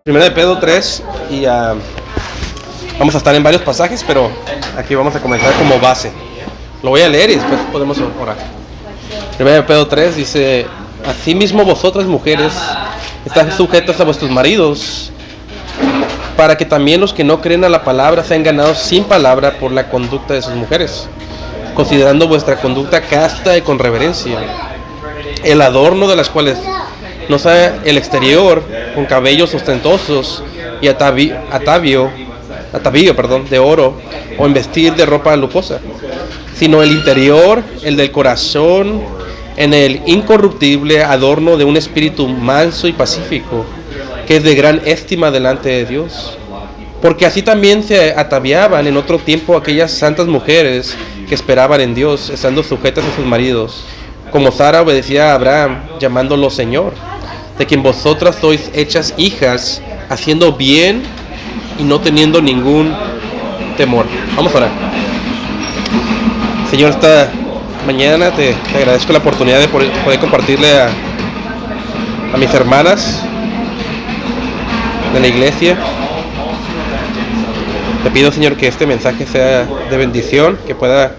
Primera de Pedro 3 y vamos a estar en varios pasajes, pero aquí vamos a comenzar como base. Lo voy a leer y después podemos orar. Primera de Pedro 3 dice: asimismo vosotras mujeres, estad sujetas a vuestros maridos, para que también los que no creen a la palabra sean ganados sin palabra por la conducta de sus mujeres, considerando vuestra conducta casta y con reverencia, el adorno de las cuales no sea el exterior con cabellos ostentosos y atavío de oro, o en vestir de ropa lujosa, sino el interior, el del corazón, en el incorruptible adorno de un espíritu manso y pacífico, que es de gran estima delante de Dios. Porque así también se ataviaban en otro tiempo aquellas santas mujeres que esperaban en Dios, estando sujetas a sus maridos, como Sara obedecía a Abraham, llamándolo Señor, de quien vosotras sois hechas hijas, haciendo bien y no teniendo ningún temor. Vamos a orar. Señor, esta mañana te agradezco la oportunidad de poder compartirle a mis hermanas de la iglesia. Te pido, Señor, que este mensaje sea de bendición, que pueda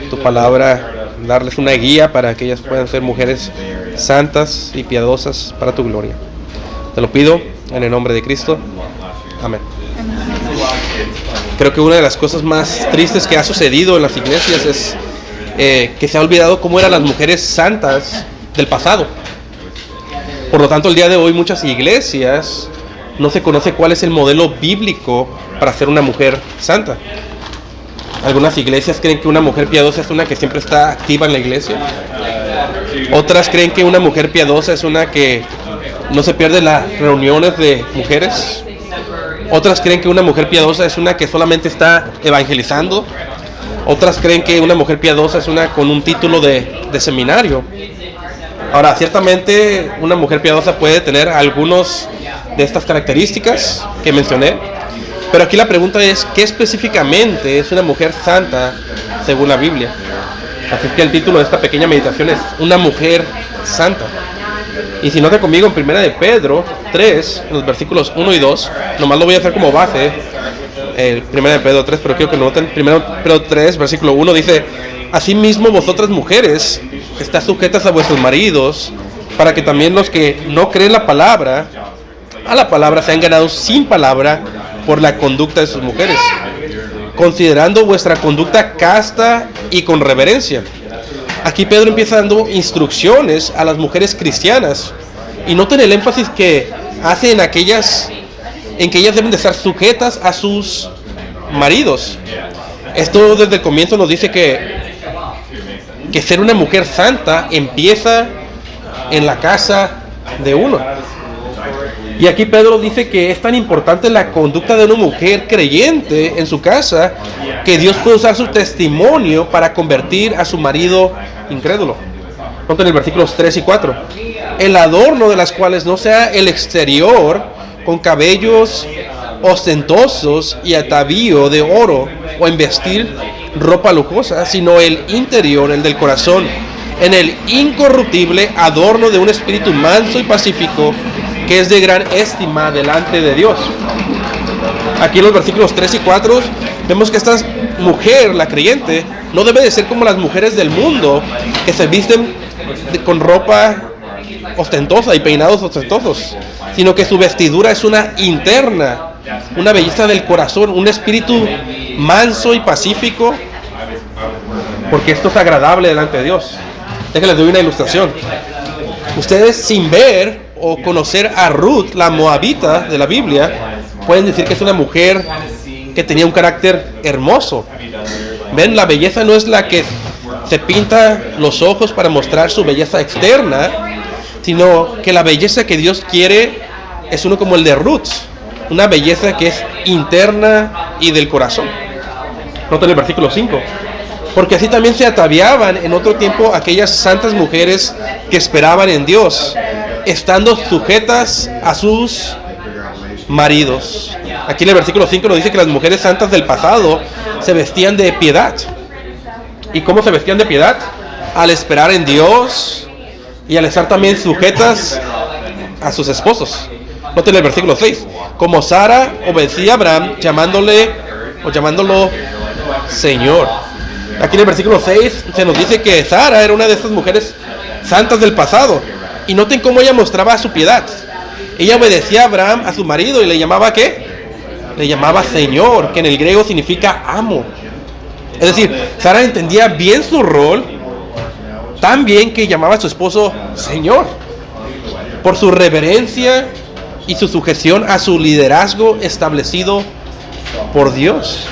tu palabra darles una guía para que ellas puedan ser mujeres santas y piadosas para tu gloria. Te lo pido en el nombre de Cristo. Amén. Creo que una de las cosas más tristes que ha sucedido en las iglesias es que se ha olvidado cómo eran las mujeres santas del pasado. Por lo tanto, el día de hoy muchas iglesias no se conoce cuál es el modelo bíblico para ser una mujer santa. Algunas iglesias creen que una mujer piadosa es una que siempre está activa en la iglesia. Otras creen que una mujer piadosa es una que no se pierde las reuniones de mujeres. Otras creen que una mujer piadosa es una que solamente está evangelizando. Otras creen que una mujer piadosa es una con un título de seminario. Ahora, ciertamente una mujer piadosa puede tener algunos de estas características que mencioné, pero aquí la pregunta es: ¿qué específicamente es una mujer santa según la Biblia? Así que el título de esta pequeña meditación es Una mujer santa. Y si notan conmigo en Primera de Pedro 3, en los versículos 1 y 2, nomás lo voy a hacer como base, Primera de Pedro 3, pero quiero que noten, Primera de Pedro 3, versículo 1 dice: asimismo vosotras mujeres, estad sujetas a vuestros maridos, para que también los que no creen a la palabra sean ganados sin palabra por la conducta de sus mujeres, considerando vuestra conducta casta y con reverencia. Aquí Pedro empieza dando instrucciones a las mujeres cristianas, y noten el énfasis que hace en que ellas deben de estar sujetas a sus maridos. Esto desde el comienzo nos dice que ser una mujer santa empieza en la casa de uno. Y aquí Pedro dice que es tan importante la conducta de una mujer creyente en su casa que Dios puede usar su testimonio para convertir a su marido incrédulo. Noten el versículos 3 y 4. El adorno de las cuales no sea el exterior con cabellos ostentosos y atavío de oro, o en vestir ropa lujosa, sino el interior, el del corazón, en el incorruptible adorno de un espíritu manso y pacífico, que es de gran estima delante de Dios. Aquí en los versículos 3 y 4 vemos que esta mujer, la creyente, no debe de ser como las mujeres del mundo, que se visten con ropa ostentosa y peinados ostentosos, sino que su vestidura es una interna, una belleza del corazón, un espíritu manso y pacífico, porque esto es agradable delante de Dios. Déjenles doy una ilustración. Ustedes, sin ver o conocer a Ruth, la moabita de la Biblia, pueden decir que es una mujer que tenía un carácter hermoso. Ven, la belleza no es la que se pinta los ojos para mostrar su belleza externa, sino que la belleza que Dios quiere es uno como el de Ruth, una belleza que es interna y del corazón. Noten el versículo 5. Porque así también se ataviaban en otro tiempo aquellas santas mujeres que esperaban en Dios, estando sujetas a sus maridos. Aquí en el versículo 5 nos dice que las mujeres santas del pasado se vestían de piedad. ¿Y cómo se vestían de piedad? Al esperar en Dios y al estar también sujetas a sus esposos. Noten el versículo 6. Como Sara obedecía a Abraham llamándolo Señor. Aquí en el versículo 6 se nos dice que Sara era una de estas mujeres santas del pasado. Y noten cómo ella mostraba su piedad. Ella obedecía a Abraham, a su marido, y le llamaba ¿qué? Le llamaba Señor, que en el griego significa amo. Es decir, Sara entendía bien su rol, tan bien que llamaba a su esposo Señor, por su reverencia y su sujeción a su liderazgo establecido por Dios.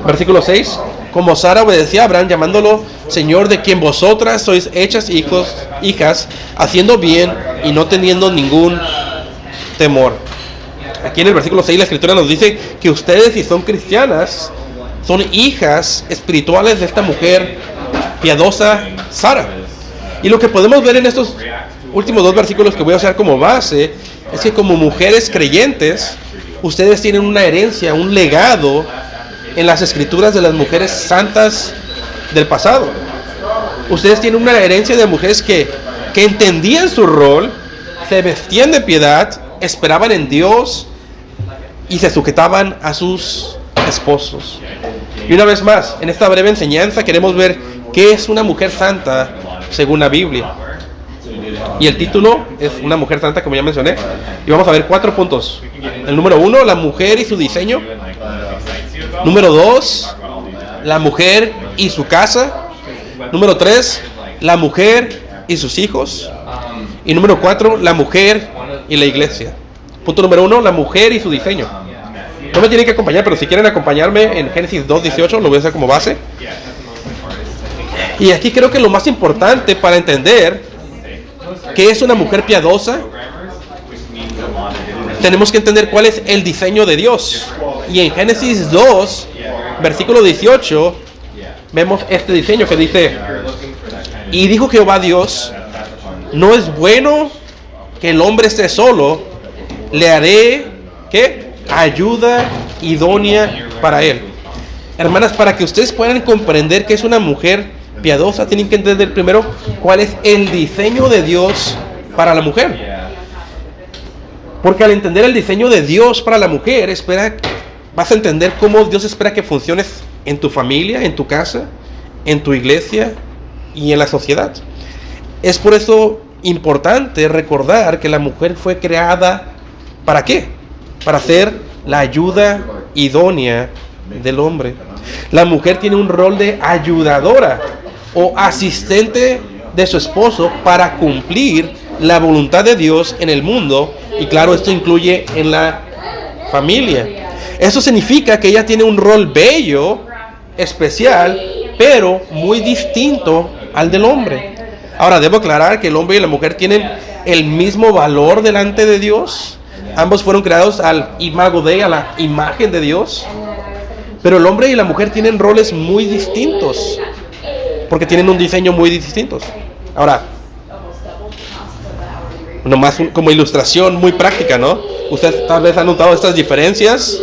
Versículo 6. Como Sara obedecía a Abraham llamándolo Señor, de quien vosotras sois hechas hijas, haciendo bien y no teniendo ningún temor. Aquí en el versículo 6 la escritura nos dice que ustedes, si son cristianas, son hijas espirituales de esta mujer piadosa, Sara. Y lo que podemos ver en estos últimos dos versículos que voy a usar como base es que como mujeres creyentes, ustedes tienen una herencia, un legado en las escrituras de las mujeres santas del pasado. Ustedes tienen una herencia de mujeres que entendían su rol, se vestían de piedad, esperaban en Dios y se sujetaban a sus esposos. Y una vez más, en esta breve enseñanza queremos ver qué es una mujer santa según la Biblia. Y el título es una mujer santa, como ya mencioné. Y vamos a ver 4 puntos. El número 1, la mujer y su diseño. Número 2, la mujer y su casa. Número 3, la mujer y sus hijos. Y número 4, la mujer y la iglesia. Punto número 1, la mujer y su diseño. No me tienen que acompañar, pero si quieren acompañarme en Génesis 2:18, lo voy a hacer como base. Y aquí creo que lo más importante para entender qué es una mujer piadosa, tenemos que entender cuál es el diseño de Dios. Y en Génesis 2, versículo 18, vemos este diseño que dice: y dijo Jehová Dios, no es bueno que el hombre esté solo, le haré, ¿qué? Ayuda idónea para él. Hermanas, para que ustedes puedan comprender que es una mujer piadosa, tienen que entender primero cuál es el diseño de Dios para la mujer. Porque al entender el diseño de Dios para la mujer, vas a entender cómo Dios espera que funciones en tu familia, en tu casa, en tu iglesia y en la sociedad. Es por eso importante recordar que la mujer fue creada ¿para qué? Para ser la ayuda idónea del hombre. La mujer tiene un rol de ayudadora o asistente de su esposo para cumplir la voluntad de Dios en el mundo, y claro, esto incluye en la familia. Eso significa que ella tiene un rol bello, especial, pero muy distinto al del hombre. Ahora, debo aclarar que el hombre y la mujer tienen el mismo valor delante de Dios. Ambos fueron creados al imago Dei, a la imagen de Dios. Pero el hombre y la mujer tienen roles muy distintos, porque tienen un diseño muy distintos. Ahora, nomás como ilustración muy práctica, ¿no? Usted tal vez ha notado estas diferencias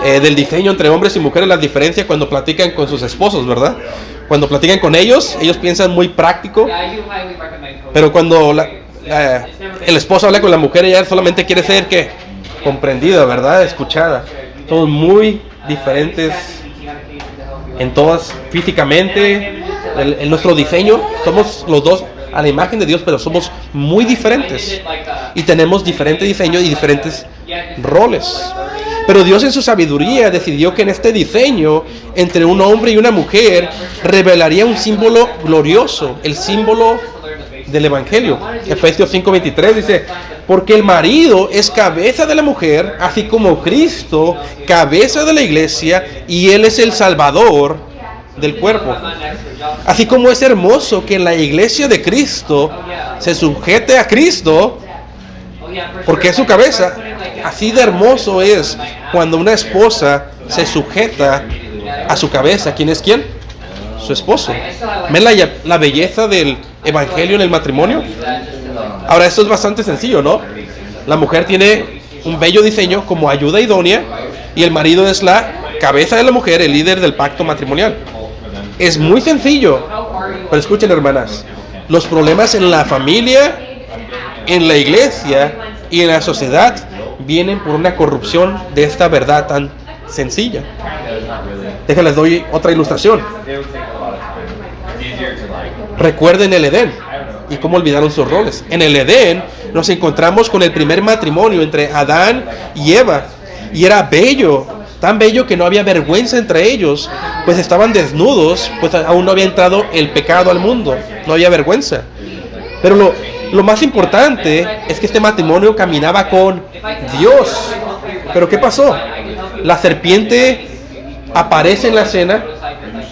del diseño entre hombres y mujeres, las diferencias cuando platican con sus esposos, ¿verdad? Cuando platican con ellos piensan muy práctico, pero cuando el esposo habla con la mujer, ella solamente quiere ser ¿qué? Comprendida, ¿verdad? Escuchada. Somos muy diferentes en todas, físicamente, en nuestro diseño, somos los dos a la imagen de Dios, pero somos muy diferentes y tenemos diferente diseño y diferentes roles. Pero Dios en su sabiduría decidió que en este diseño entre un hombre y una mujer revelaría un símbolo glorioso, el símbolo del Evangelio. Efesios 5:23 dice: porque el marido es cabeza de la mujer, así como Cristo, cabeza de la iglesia, y Él es el Salvador del cuerpo. Así como es hermoso que la iglesia de Cristo se sujete a Cristo, porque es su cabeza, así de hermoso es cuando una esposa se sujeta a su cabeza. ¿Quién es quién? Su esposo. ¿Ven la belleza del evangelio en el matrimonio? Ahora, esto es bastante sencillo, ¿no? La mujer tiene un bello diseño como ayuda idónea y el marido es la cabeza de la mujer, el líder del pacto matrimonial. Es muy sencillo, pero escuchen, hermanas, los problemas en la familia en la iglesia y en la sociedad vienen por una corrupción de esta verdad tan sencilla. Déjenles doy otra ilustración. Recuerden el Edén y cómo olvidaron sus roles. En el Edén nos encontramos con el primer matrimonio entre Adán y Eva, y era bello, tan bello que no había vergüenza entre ellos, pues estaban desnudos, pues aún no había entrado el pecado al mundo, no había vergüenza. Pero lo más importante es que este matrimonio caminaba con Dios. Pero ¿qué pasó? La serpiente aparece en la escena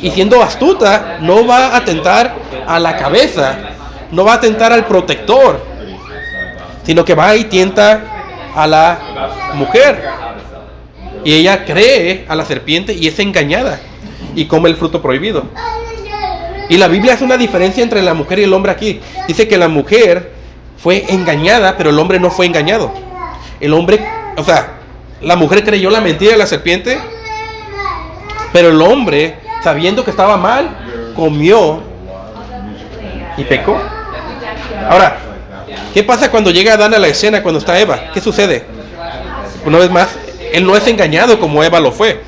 y, siendo astuta, no va a atentar a la cabeza, no va a atentar al protector, sino que va y tienta a la mujer. Y ella cree a la serpiente y es engañada y come el fruto prohibido. Y la Biblia hace una diferencia entre la mujer y el hombre aquí. Dice que la mujer fue engañada, pero el hombre no fue engañado. El hombre, la mujer creyó la mentira de la serpiente, pero el hombre, sabiendo que estaba mal, comió y pecó. Ahora, ¿qué pasa cuando llega Adán a la escena, cuando está Eva? ¿Qué sucede? Una vez más, él no es engañado como Eva lo fue,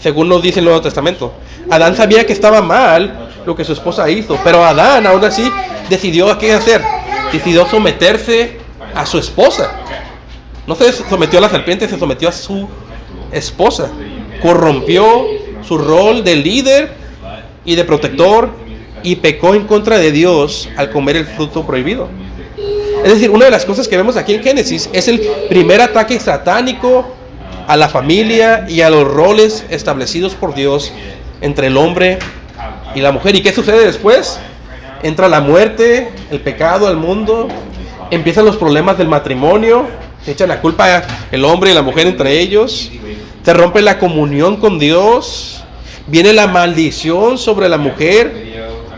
según nos dice el Nuevo Testamento. Adán sabía que estaba mal lo que su esposa hizo, pero Adán aún así decidió qué hacer. Decidió someterse a su esposa. No se sometió a la serpiente, se sometió a su esposa. Corrompió su rol de líder y de protector y pecó en contra de Dios al comer el fruto prohibido. Es decir, una de las cosas que vemos aquí en Génesis es el primer ataque satánico a la familia y a los roles establecidos por Dios entre el hombre y la mujer. ¿Y qué sucede después? Entra la muerte, el pecado al mundo, empiezan los problemas del matrimonio, se echan la culpa el hombre y la mujer entre ellos, se rompe la comunión con Dios, viene la maldición sobre la mujer.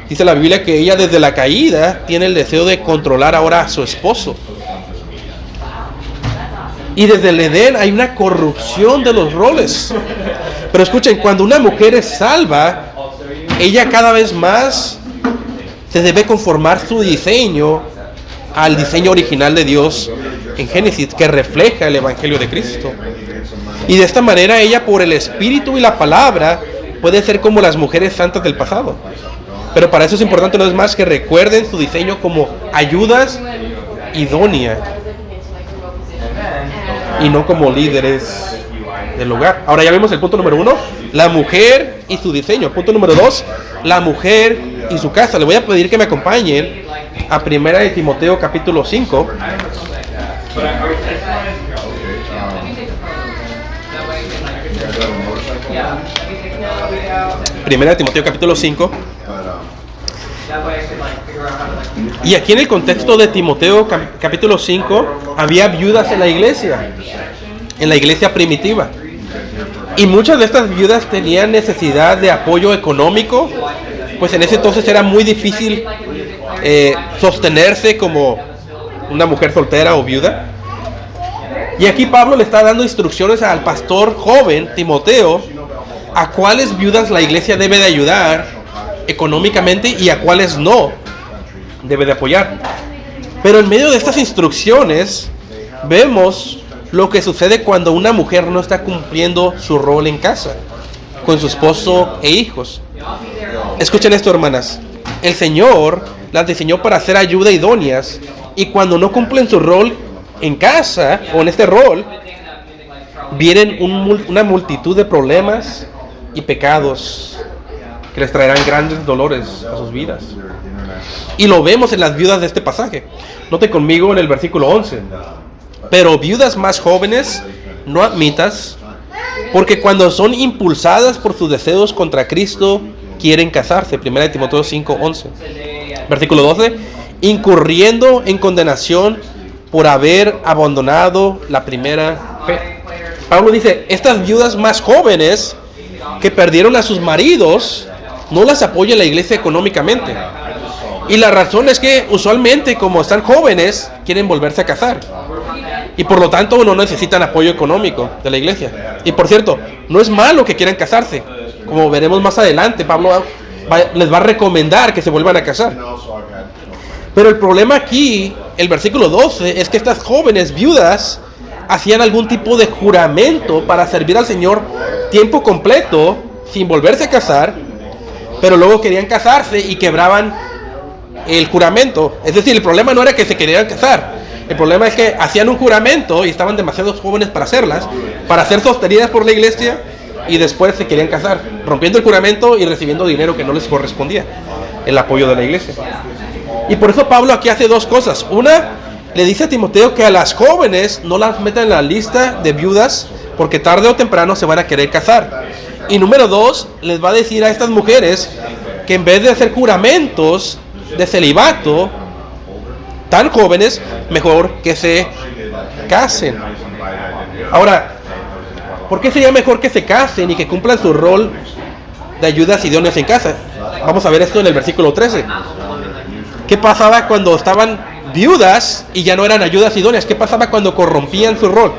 Dice la Biblia que ella desde la caída tiene el deseo de controlar ahora a su esposo. Y desde el Edén hay una corrupción de los roles. Pero escuchen, cuando una mujer es salva, ella cada vez más se debe conformar su diseño al diseño original de Dios en Génesis, que refleja el Evangelio de Cristo. Y de esta manera ella, por el Espíritu y la palabra, puede ser como las mujeres santas del pasado. Pero para eso es importante, no es más, que recuerden su diseño como ayudas idóneas y no como líderes del hogar. Ahora ya vimos el punto número 1, la mujer y su diseño. Punto número 2, la mujer y su casa. Le voy a pedir que me acompañen a 1 de Timoteo capítulo 5. Primera de Timoteo capítulo 5. Y aquí en el contexto de Timoteo capítulo 5 había viudas en la iglesia primitiva. Y muchas de estas viudas tenían necesidad de apoyo económico, pues en ese entonces era muy difícil sostenerse como una mujer soltera o viuda. Y aquí Pablo le está dando instrucciones al pastor joven Timoteo a cuáles viudas la iglesia debe de ayudar económicamente y a cuáles no debe de apoyar. Pero en medio de estas instrucciones vemos lo que sucede cuando una mujer no está cumpliendo su rol en casa con su esposo e hijos. Escuchen esto, hermanas. El Señor las diseñó para ser ayuda idóneas, y cuando no cumplen su rol en casa o en este rol, vienen una multitud de problemas y pecados que les traerán grandes dolores a sus vidas. Y lo vemos en las viudas de este pasaje. Note conmigo en el versículo 11. Pero viudas más jóvenes no admitas, porque cuando son impulsadas por sus deseos contra Cristo, quieren casarse. 1 de Timoteo 5:11. Versículo 12. Incurriendo en condenación por haber abandonado la primera fe. Pablo dice, estas viudas más jóvenes que perdieron a sus maridos, no las apoya la iglesia económicamente. Y la razón es que usualmente, como están jóvenes, quieren volverse a casar. Y por lo tanto no necesitan apoyo económico de la iglesia. Y por cierto, no es malo que quieran casarse. Como veremos más adelante, Pablo les va a recomendar que se vuelvan a casar. Pero el problema aquí, el versículo 12, es que estas jóvenes viudas hacían algún tipo de juramento para servir al Señor tiempo completo, sin volverse a casar, pero luego querían casarse y quebraban el juramento. Es decir, el problema no era que se querían casar, el problema es que hacían un juramento y estaban demasiado jóvenes para hacerlas, para ser sostenidas por la iglesia, y después se querían casar, rompiendo el juramento y recibiendo dinero que no les correspondía, el apoyo de la iglesia. Y por eso Pablo aquí hace dos cosas. Una, le dice a Timoteo que a las jóvenes no las metan en la lista de viudas, porque tarde o temprano se van a querer casar. Y número dos, les va a decir a estas mujeres que en vez de hacer juramentos de celibato tan jóvenes, mejor que se casen. Ahora, ¿por qué sería mejor que se casen y que cumplan su rol de ayudas idóneas en casa? Vamos a ver esto en el versículo 13. ¿Qué pasaba cuando estaban viudas y ya no eran ayudas idóneas? ¿Qué pasaba cuando corrompían su rol?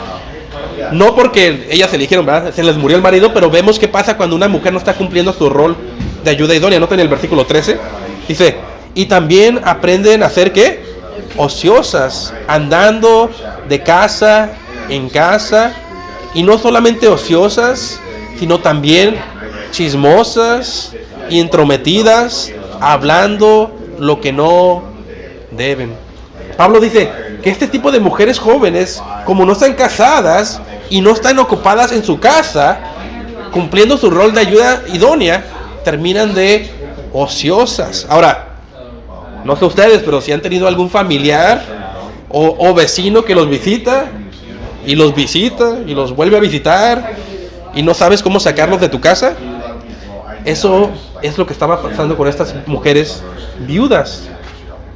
No porque ellas eligieron, ¿verdad? Se les murió el marido, pero vemos qué pasa cuando una mujer no está cumpliendo su rol de ayuda idónea. Noten el versículo 13. Dice, y también aprenden a ser, ¿qué? Ociosas, andando de casa en casa, y no solamente ociosas, sino también chismosas y entrometidas, hablando lo que no deben. Pablo dice que este tipo de mujeres jóvenes, como no están casadas y no están ocupadas en su casa, cumpliendo su rol de ayuda idónea, terminan de ociosas. Ahora, no sé ustedes, pero si han tenido algún familiar o vecino que los visita y los vuelve a visitar y no sabes cómo sacarlos de tu casa, eso es lo que estaba pasando con estas mujeres viudas,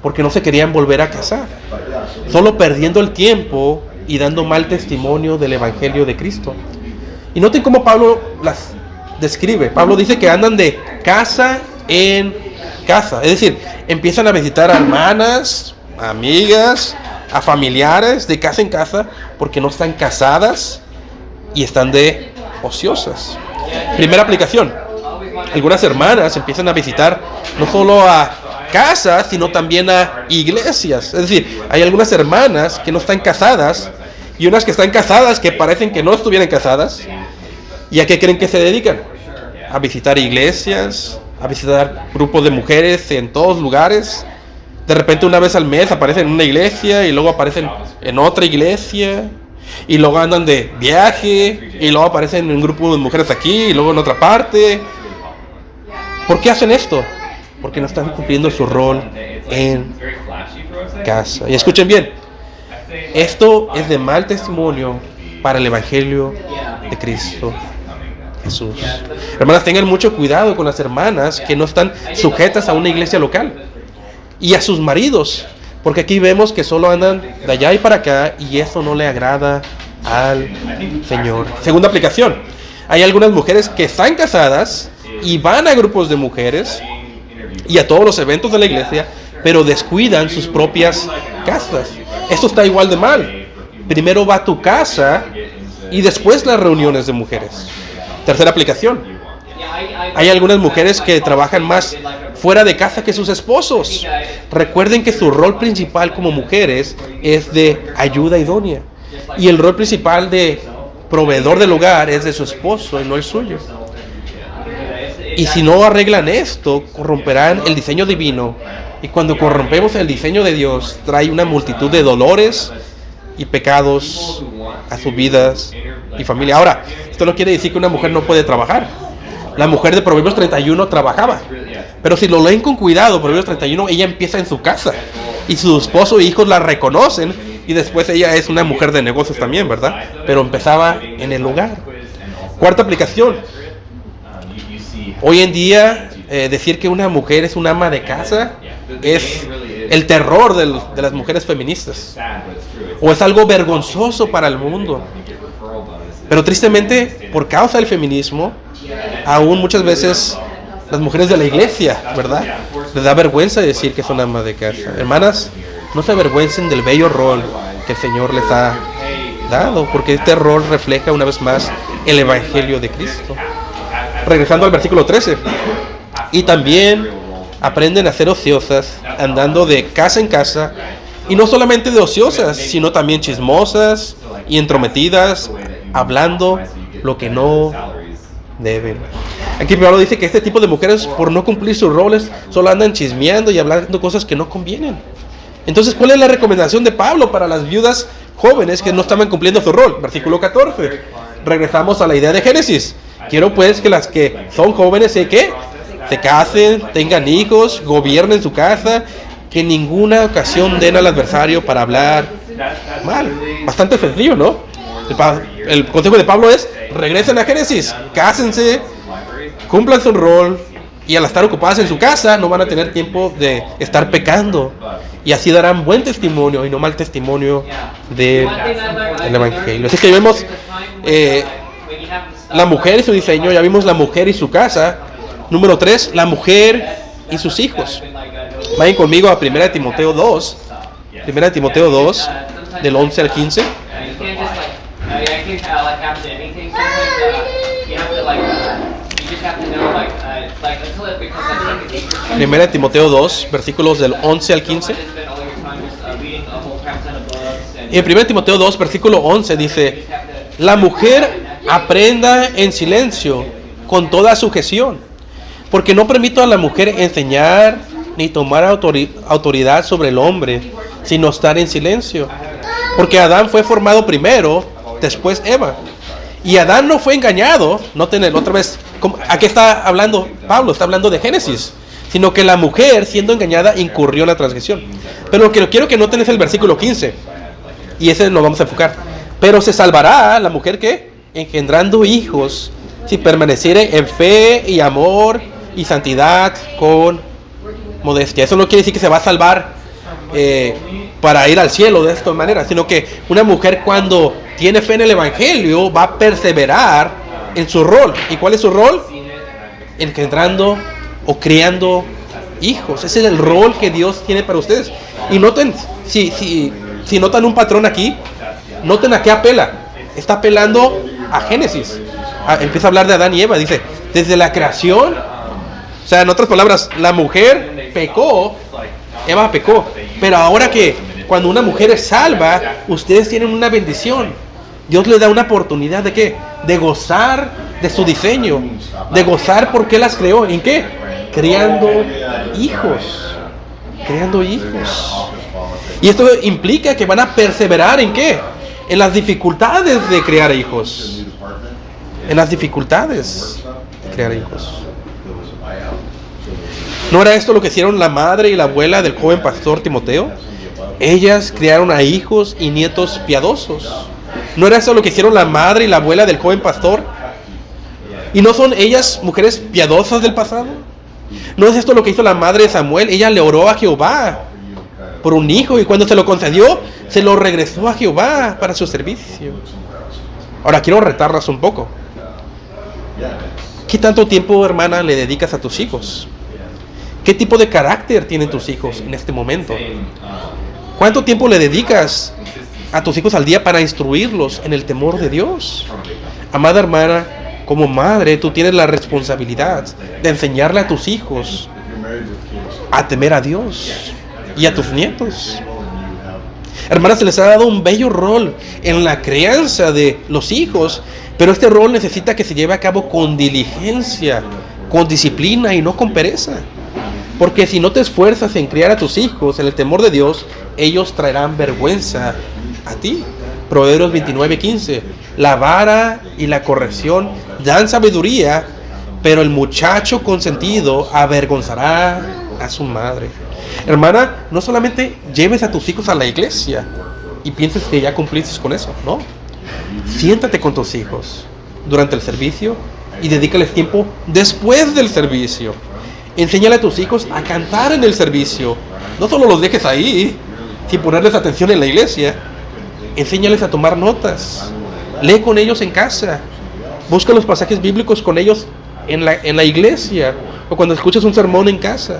porque no se querían volver a casar, solo perdiendo el tiempo y dando mal testimonio del Evangelio de Cristo. Y noten cómo Pablo las describe. Pablo dice que andan de casa en casa, es decir, empiezan a visitar a hermanas, a amigas, a familiares de casa en casa, porque no están casadas y están de ociosas. Primera aplicación: algunas hermanas empiezan a visitar no solo a casas, sino también a iglesias. Es decir, hay algunas hermanas que no están casadas y unas que están casadas que parecen que no estuvieran casadas. ¿Y a qué creen que se dedican? A visitar iglesias, a visitar grupos de mujeres en todos lugares. De repente una vez al mes aparecen en una iglesia y luego aparecen en otra iglesia. Y luego andan de viaje y luego aparecen en un grupo de mujeres aquí y luego en otra parte. ¿Por qué hacen esto? Porque no están cumpliendo su rol en casa. Y escuchen bien, esto es de mal testimonio para el Evangelio de Cristo Jesús. Hermanas, tengan mucho cuidado con las hermanas que no están sujetas a una iglesia local y a sus maridos, porque aquí vemos que solo andan de allá y para acá y eso no le agrada al Señor. Segunda aplicación: hay algunas mujeres que están casadas y van a grupos de mujeres y a todos los eventos de la iglesia, pero descuidan sus propias casas. Esto está igual de mal. Primero va a tu casa y después las reuniones de mujeres. Tercera aplicación: hay algunas mujeres que trabajan más fuera de casa que sus esposos. Recuerden que su rol principal como mujeres es de ayuda idónea, y el rol principal de proveedor del hogar es de su esposo y no el suyo. Y si no arreglan esto, corromperán el diseño divino. Y cuando corrompemos el diseño de Dios, trae una multitud de dolores y pecados a sus vidas y familia. Ahora, esto no quiere decir que una mujer no puede trabajar. La mujer de Proverbios 31 trabajaba. Pero si lo leen con cuidado, Proverbios 31, ella empieza en su casa. Y su esposo e hijos la reconocen. Y después ella es una mujer de negocios también, ¿verdad? Pero empezaba en el hogar. Cuarta aplicación: hoy en día, decir que una mujer es una ama de casa es el terror de las mujeres feministas, o es algo vergonzoso para el mundo. Pero tristemente, por causa del feminismo, aún muchas veces las mujeres de la iglesia, ¿verdad?, les da vergüenza decir que son amas de casa. Hermanas, no se avergüencen del bello rol que el Señor les ha dado, porque este rol refleja una vez más el Evangelio de Cristo. Regresando al versículo 13: y también aprenden a ser ociosas, andando de casa en casa, y no solamente de ociosas, sino también chismosas y entrometidas, hablando lo que no deben. Aquí Pablo dice que este tipo de mujeres, por no cumplir sus roles, solo andan chismeando y hablando cosas que no convienen. Entonces, ¿cuál es la recomendación de Pablo para las viudas jóvenes que no estaban cumpliendo su rol? Versículo 14. Regresamos a la idea de Génesis. Quiero pues que las que son jóvenes se casen, tengan hijos, gobiernen su casa, que en ninguna ocasión den al adversario para hablar mal. Bastante sencillo, ¿no? El consejo de Pablo es: regresen a Génesis, cásense, cumplan su rol, y al estar ocupadas en su casa no van a tener tiempo de estar pecando, y así darán buen testimonio y no mal testimonio del Evangelio. Así que vemos la mujer y su diseño, ya vimos la mujer y su casa. Número 3, la mujer y sus hijos. Vayan conmigo a 1 Timoteo 2, 1 Timoteo 2, del 11 al 15. 1 Timoteo 2, versículos del 11 al 15. Y en 1 Timoteo 2, versículo 11 dice: la mujer aprenda en silencio, con toda sujeción, porque no permito a la mujer enseñar ni tomar autoridad sobre el hombre, sino estar en silencio. Porque Adán fue formado primero, después Eva. Y Adán no fue engañado. Noten otra vez, ¿a qué está hablando Pablo? Está hablando de Génesis. Sino que la mujer, siendo engañada, incurrió en la transgresión. Pero lo que quiero que noten es el versículo 15. Y ese lo vamos a enfocar. Pero se salvará la mujer que, engendrando hijos, si permaneciere en fe y amor y santidad con modestia. Eso no quiere decir que se va a salvar para ir al cielo de esta manera, sino que una mujer, cuando tiene fe en el Evangelio, va a perseverar en su rol. ¿Y cuál es su rol? Engendrando o criando hijos. Ese es el rol que Dios tiene para ustedes. Y noten, si notan un patrón aquí, noten a qué apela. Está apelando a Génesis. Empieza a hablar de Adán y Eva. Dice, desde la creación, o sea, en otras palabras, la mujer pecó, Eva pecó. Pero ahora que cuando una mujer es salva, ustedes tienen una bendición. Dios les da una oportunidad de ¿qué? De gozar de su diseño, de gozar porque las creó. ¿En qué? Criando hijos. Creando hijos. Y esto implica que van a perseverar ¿en qué? En las dificultades de crear hijos. En las dificultades de crear hijos. ¿No era esto lo que hicieron la madre y la abuela del joven pastor Timoteo? Ellas criaron a hijos y nietos piadosos. ¿No era eso lo que hicieron la madre y la abuela del joven pastor? ¿Y no son ellas mujeres piadosas del pasado? ¿No es esto lo que hizo la madre de Samuel? Ella le oró a Jehová por un hijo, y cuando se lo concedió, se lo regresó a Jehová para su servicio. Ahora quiero retarlas un poco. ¿Qué tanto tiempo, hermana, le dedicas a tus hijos? ¿Qué tipo de carácter tienen tus hijos en este momento? ¿Cuánto tiempo le dedicas a tus hijos al día para instruirlos en el temor de Dios? Amada hermana, como madre, tú tienes la responsabilidad de enseñarle a tus hijos a temer a Dios y a tus nietos. Hermanas, se les ha dado un bello rol en la crianza de los hijos, pero este rol necesita que se lleve a cabo con diligencia, con disciplina y no con pereza. Porque si no te esfuerzas en criar a tus hijos en el temor de Dios, ellos traerán vergüenza a ti. Proverbios 29:15. La vara y la corrección dan sabiduría, pero el muchacho consentido avergonzará a su madre. Hermana, no solamente lleves a tus hijos a la iglesia y pienses que ya cumpliste con eso, no. Siéntate con tus hijos durante el servicio y dedícales tiempo después del servicio. Enséñale a tus hijos a cantar en el servicio. No solo los dejes ahí sin ponerles atención en la iglesia. Enséñales a tomar notas. Lee con ellos en casa. Busca los pasajes bíblicos con ellos en la iglesia, o cuando escuchas un sermón en casa.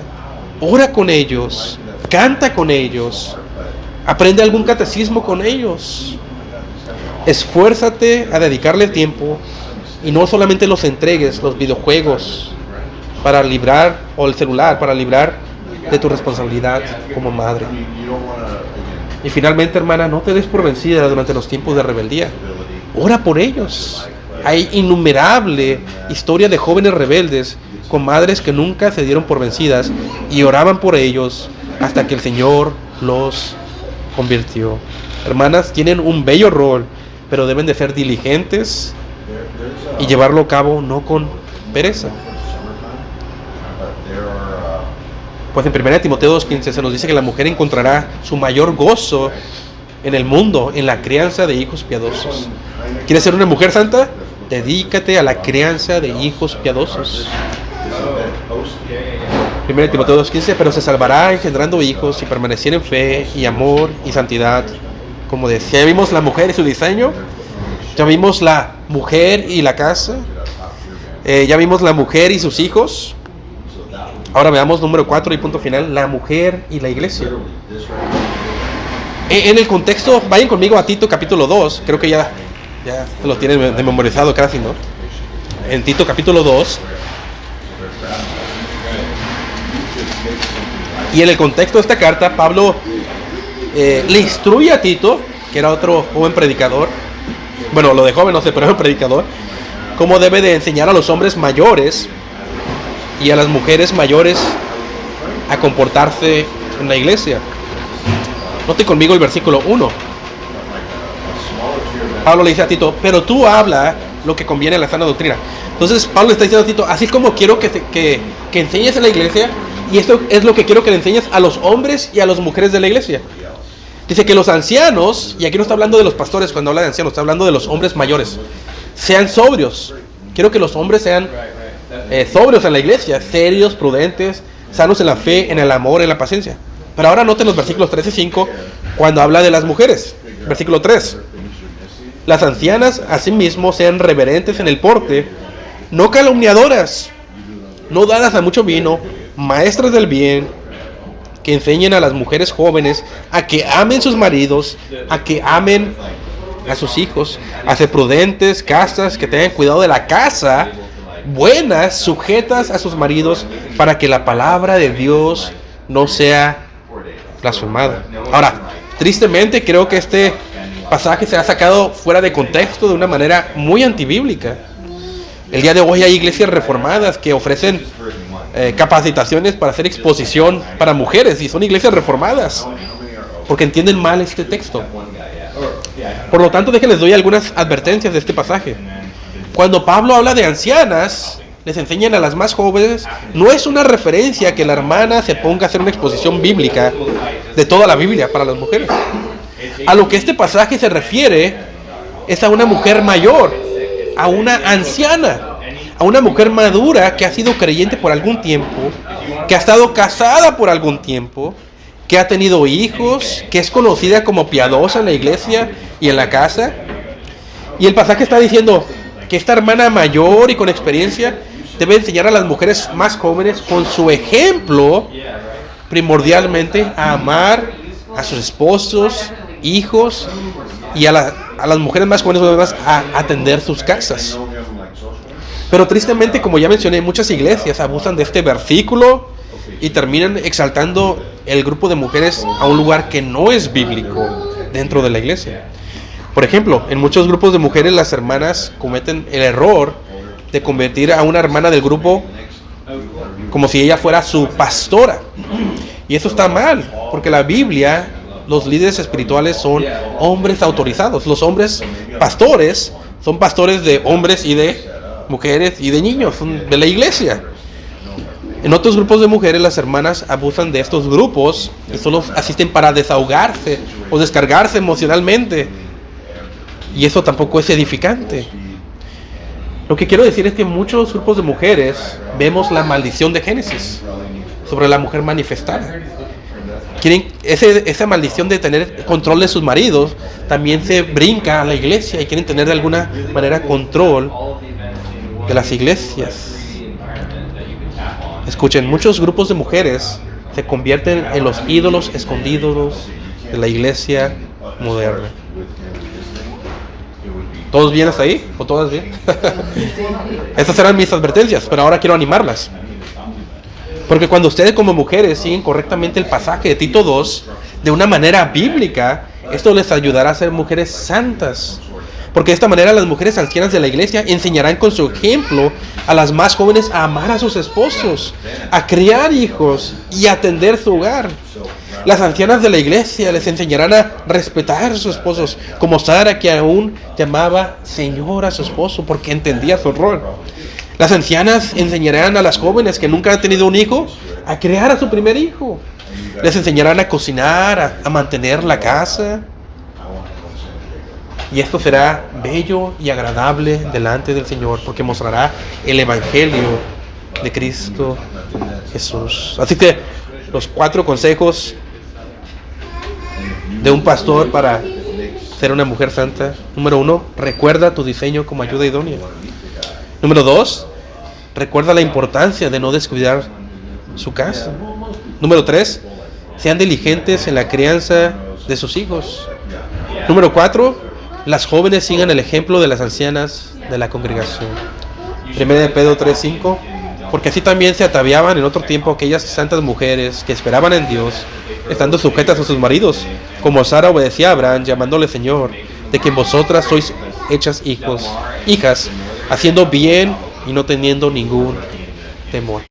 Ora con ellos. Canta con ellos. Aprende algún catecismo con ellos. Esfuérzate a dedicarle tiempo, y no solamente los entregues los videojuegos para librar, o el celular, para librar de tu responsabilidad como madre. Y finalmente, hermana, no te des por vencida durante los tiempos de rebeldía. Ora por ellos. Hay innumerable historia de jóvenes rebeldes con madres que nunca se dieron por vencidas y oraban por ellos hasta que el Señor los convirtió. Hermanas, tienen un bello rol, pero deben de ser diligentes y llevarlo a cabo no con pereza. Pues en 1 Timoteo 2:15 se nos dice que la mujer encontrará su mayor gozo en el mundo, en la crianza de hijos piadosos. ¿Quieres ser una mujer santa? Dedícate a la crianza de hijos piadosos. 1 Timoteo 2:15, pero se salvará engendrando hijos y permaneciera en fe y amor y santidad. Como decía, ya vimos la mujer y su diseño, ya vimos la mujer y la casa, ya vimos la mujer y sus hijos. Ahora veamos número 4 y punto final, la mujer y la iglesia. En el contexto, vayan conmigo a Tito capítulo 2, creo que ya se lo tienen memorizado casi, ¿no? En Tito capítulo 2. Y en el contexto de esta carta, Pablo le instruye a Tito, que era otro joven predicador, bueno, lo de joven no sé, pero era un predicador, cómo debe de enseñar a los hombres mayores y a las mujeres mayores a comportarse en la iglesia. Note conmigo el versículo 1. Pablo le dice a Tito, pero tú habla lo que conviene a la sana doctrina. Entonces Pablo le está diciendo a Tito, así como quiero que enseñes en la iglesia, y esto es lo que quiero que le enseñes a los hombres y a las mujeres de la iglesia. Dice que los ancianos, y aquí no está hablando de los pastores cuando habla de ancianos, está hablando de los hombres mayores, sean sobrios. Quiero que los hombres sean sobrios en la iglesia, serios, prudentes, sanos en la fe, en el amor, en la paciencia. Pero ahora noten los versículos 3 y 5 cuando habla de las mujeres. Versículo 3. Las ancianas asimismo sean reverentes en el porte, no calumniadoras, no dadas a mucho vino, maestras del bien, que enseñen a las mujeres jóvenes a que amen sus maridos, a que amen a sus hijos, a ser prudentes, castas, que tengan cuidado de la casa, buenas, sujetas a sus maridos, para que la palabra de Dios no sea blasfemada. Ahora, tristemente creo que este pasaje se ha sacado fuera de contexto de una manera muy antibíblica. El día de hoy hay iglesias reformadas que ofrecen capacitaciones para hacer exposición para mujeres, y son iglesias reformadas porque entienden mal este texto. Por lo tanto, déjenles doy algunas advertencias de este pasaje. Cuando Pablo habla de ancianas, les enseñan a las más jóvenes, no es una referencia a que la hermana se ponga a hacer una exposición bíblica de toda la Biblia para las mujeres. A lo que este pasaje se refiere es a una mujer mayor, a una anciana, a una mujer madura que ha sido creyente por algún tiempo, que ha estado casada por algún tiempo, que ha tenido hijos, que es conocida como piadosa en la iglesia y en la casa. Y el pasaje está diciendo que esta hermana mayor y con experiencia debe enseñar a las mujeres más jóvenes con su ejemplo, primordialmente, a amar a sus esposos, hijos, y a las mujeres más jóvenes a atender sus casas. Pero tristemente, como ya mencioné, muchas iglesias abusan de este versículo y terminan exaltando el grupo de mujeres a un lugar que no es bíblico dentro de la iglesia. Por ejemplo, en muchos grupos de mujeres las hermanas cometen el error de convertir a una hermana del grupo como si ella fuera su pastora. Y eso está mal, porque la Biblia, los líderes espirituales son hombres autorizados. Los hombres pastores son pastores de hombres y de mujeres y de niños, son de la iglesia. En otros grupos de mujeres las hermanas abusan de estos grupos y solo asisten para desahogarse o descargarse emocionalmente. Y eso tampoco es edificante. Lo que quiero decir es que en muchos grupos de mujeres vemos la maldición de Génesis sobre la mujer manifestada. Esa maldición de tener control de sus maridos también se brinca a la iglesia y quieren tener de alguna manera control de las iglesias. Escuchen, muchos grupos de mujeres se convierten en los ídolos escondidos de la iglesia moderna. ¿Todos bien hasta ahí? ¿O todas bien? Estas eran mis advertencias, pero ahora quiero animarlas. Porque cuando ustedes como mujeres siguen correctamente el pasaje de Tito 2 de una manera bíblica, esto les ayudará a ser mujeres santas. Porque de esta manera las mujeres ancianas de la iglesia enseñarán con su ejemplo a las más jóvenes a amar a sus esposos, a criar hijos y a atender su hogar. Las ancianas de la iglesia les enseñarán a respetar a sus esposos, como Sara, que aún llamaba Señor a su esposo porque entendía su rol. Las ancianas enseñarán a las jóvenes que nunca han tenido un hijo a criar a su primer hijo. Les enseñarán a cocinar, a mantener la casa. Y esto será bello y agradable delante del Señor, porque mostrará el Evangelio de Cristo Jesús. Así que los 4 consejos de un pastor para ser una mujer santa. Número 1, recuerda tu diseño como ayuda idónea. Número 2, recuerda la importancia de no descuidar su casa. Número 3, sean diligentes en la crianza de sus hijos. Número 4, las jóvenes sigan el ejemplo de las ancianas de la congregación. 1 de Pedro 3:5, porque así también se ataviaban en otro tiempo aquellas santas mujeres que esperaban en Dios, estando sujetas a sus maridos, como Sara obedecía a Abraham, llamándole Señor, de quien vosotras sois hechas hijas, haciendo bien y no teniendo ningún temor.